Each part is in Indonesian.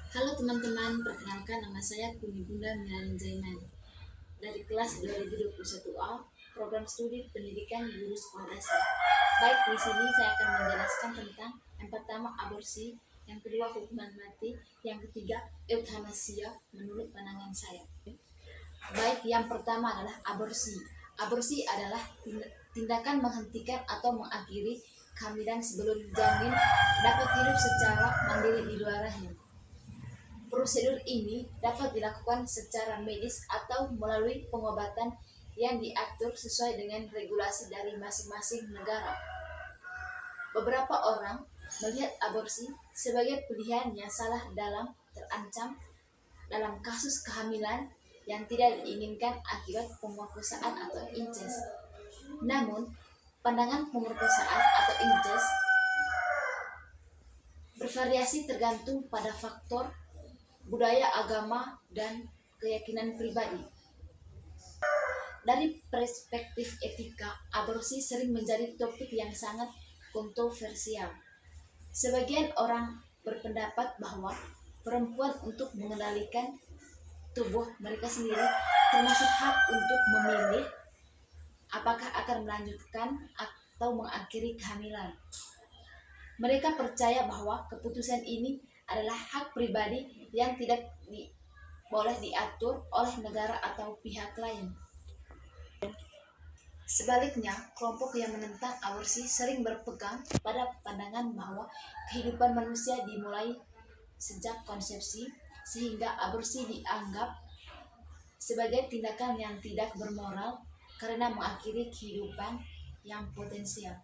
Halo teman-teman, perkenalkan nama saya Kuni Bunda Milani Zainan dari kelas 2021A, program studi pendidikan guru sekolah dasar. Baik, di sini saya akan menjelaskan tentang yang pertama aborsi, yang kedua hukuman mati, yang ketiga euthanasia menurut pandangan saya. Baik, yang pertama adalah aborsi. Aborsi adalah tindakan menghentikan atau mengakhiri kehamilan sebelum janin dapat hidup secara mandiri di luar rahim. Prosedur ini dapat dilakukan secara medis atau melalui pengobatan yang diatur sesuai dengan regulasi dari masing-masing negara. Beberapa orang melihat aborsi sebagai pilihan yang salah dalam terancam dalam kasus kehamilan yang tidak diinginkan akibat pemerkosaan atau incest. Namun, pandangan pemerkosaan atau incest bervariasi tergantung pada faktor budaya, agama, dan keyakinan pribadi. Dari perspektif etika, aborsi sering menjadi topik yang sangat kontroversial. Sebagian orang berpendapat bahwa perempuan untuk mengendalikan tubuh mereka sendiri, termasuk hak untuk memilih apakah akan melanjutkan atau mengakhiri kehamilan. Mereka percaya bahwa keputusan ini adalah hak pribadi yang tidak boleh diatur oleh negara atau pihak lain. Sebaliknya, kelompok yang menentang aborsi sering berpegang pada pandangan bahwa kehidupan manusia dimulai sejak konsepsi, sehingga aborsi dianggap sebagai tindakan yang tidak bermoral karena mengakhiri kehidupan yang potensial.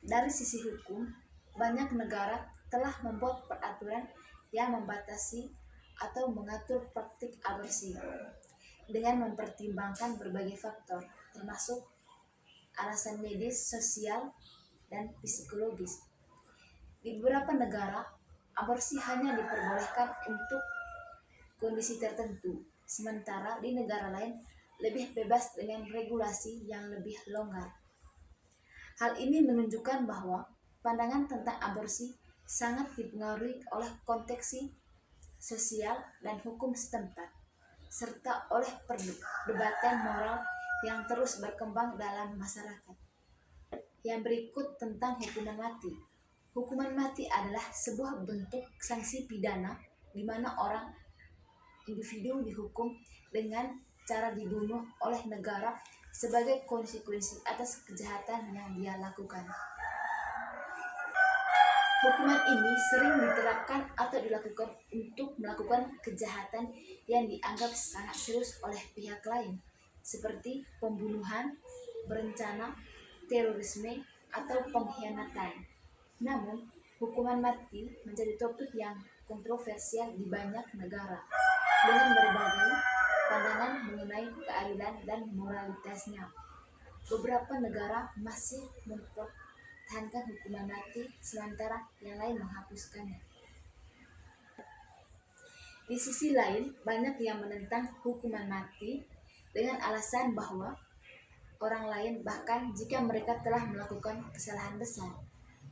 Dari sisi hukum, banyak negara telah membuat peraturan yang membatasi atau mengatur praktik aborsi dengan mempertimbangkan berbagai faktor, termasuk alasan medis, sosial, dan psikologis. Di beberapa negara, aborsi hanya diperbolehkan untuk kondisi tertentu, sementara di negara lain lebih bebas dengan regulasi yang lebih longgar. Hal ini menunjukkan bahwa pandangan tentang aborsi sangat dipengaruhi oleh konteks sosial dan hukum setempat, serta oleh perdebatan moral yang terus berkembang dalam masyarakat. Yang berikut tentang hukuman mati. Hukuman mati adalah sebuah bentuk sanksi pidana di mana orang individu dihukum dengan cara dibunuh oleh negara sebagai konsekuensi atas kejahatan yang dia lakukan. Hukuman ini sering diterapkan atau dilakukan untuk melakukan kejahatan yang dianggap sangat serius oleh pihak lain, seperti pembunuhan berencana, terorisme, atau pengkhianatan. Namun, hukuman mati menjadi topik yang kontroversial di banyak negara, dengan berbagai pandangan mengenai keadilan dan moralitasnya. Beberapa negara masih mempertahankan hukuman mati, sementara yang lain menghapuskannya. Di sisi lain, banyak yang menentang hukuman mati dengan alasan bahwa orang lain, bahkan jika mereka telah melakukan kesalahan besar.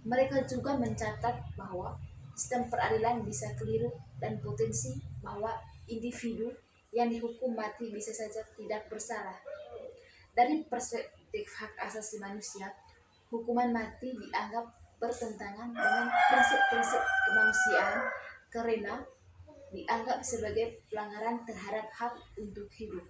Mereka juga mencatat bahwa sistem peradilan bisa keliru dan potensi bahwa individu yang dihukum mati bisa saja tidak bersalah. Dari perspektif hak asasi manusia, hukuman mati dianggap bertentangan dengan prinsip-prinsip kemanusiaan karena dianggap sebagai pelanggaran terhadap hak untuk hidup.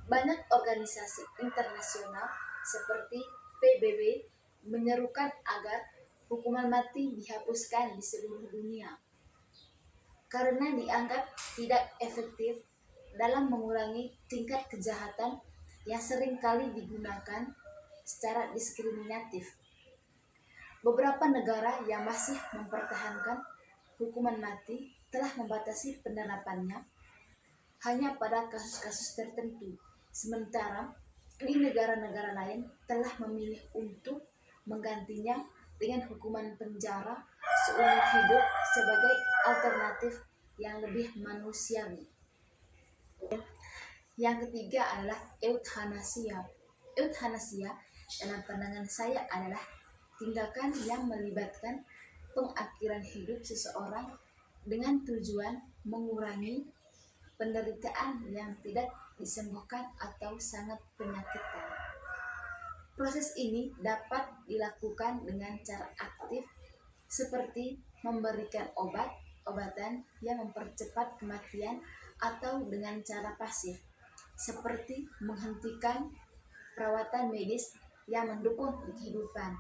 Banyak organisasi internasional seperti PBB menyerukan agar hukuman mati dihapuskan di seluruh dunia karena dianggap tidak efektif dalam mengurangi tingkat kejahatan yang sering kali digunakan secara diskriminatif. Beberapa negara yang masih mempertahankan hukuman mati telah membatasi penerapannya hanya pada kasus-kasus tertentu, sementara di negara-negara lain telah memilih untuk menggantinya dengan hukuman penjara seumur hidup sebagai alternatif yang lebih manusiawi. Yang ketiga adalah euthanasia. Euthanasia dalam pandangan saya adalah tindakan yang melibatkan pengakhiran hidup seseorang dengan tujuan mengurangi penderitaan yang tidak disembuhkan atau sangat menyakitkan. Proses ini dapat dilakukan dengan cara aktif seperti memberikan obat-obatan yang mempercepat kematian atau dengan cara pasif seperti menghentikan perawatan medis yang mendukung kehidupan.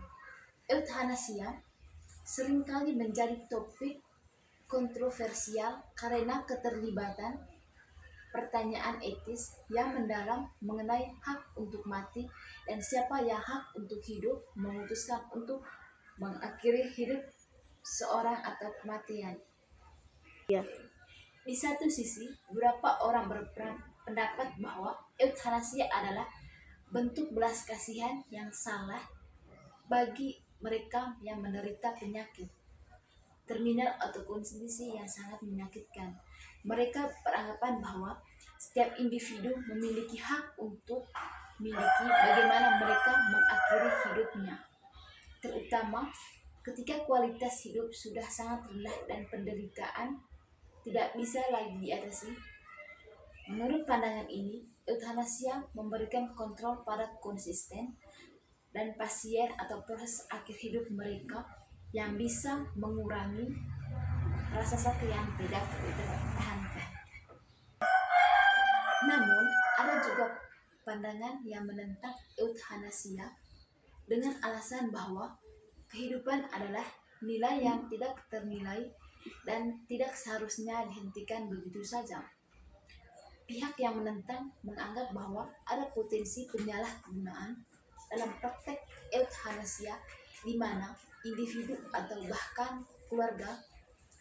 Euthanasia seringkali menjadi topik kontroversial karena keterlibatan pertanyaan etis yang mendalam mengenai hak untuk mati dan siapa yang hak untuk hidup memutuskan untuk mengakhiri hidup seorang atau kematian. Ya. Di satu sisi, beberapa orang berpendapat bahwa euthanasia adalah bentuk belas kasihan yang salah bagi mereka yang menderita penyakit terminal atau kondisi yang sangat menyakitkan. Mereka beranggapan bahwa setiap individu memiliki hak untuk memiliki bagaimana mereka mengakhiri hidupnya, terutama ketika kualitas hidup sudah sangat rendah dan penderitaan tidak bisa lagi diatasi. Menurut pandangan ini, euthanasia memberikan kontrol pada konsisten dan pasien atau proses akhir hidup mereka yang bisa mengurangi rasa sakit yang tidak tertahankan. Namun, ada juga pandangan yang menentang euthanasia dengan alasan bahwa kehidupan adalah nilai yang tidak ternilai dan tidak seharusnya dihentikan begitu saja. Pihak yang menentang menganggap bahwa ada potensi penyalahgunaan dalam praktek euthanasia di mana individu atau bahkan keluarga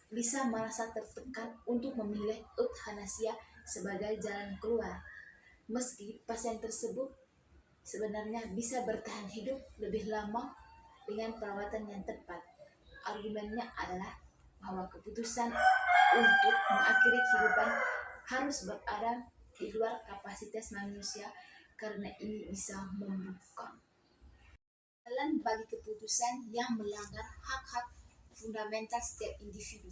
bisa merasa tertekan untuk memilih euthanasia sebagai jalan keluar, meski pasien tersebut sebenarnya bisa bertahan hidup lebih lama dengan perawatan yang tepat. Argumennya adalah bahwa keputusan untuk mengakhiri kehidupan harus berada di luar kapasitas manusia karena ini bisa membuka jalan bagi keputusan yang melanggar hak-hak fundamental setiap individu.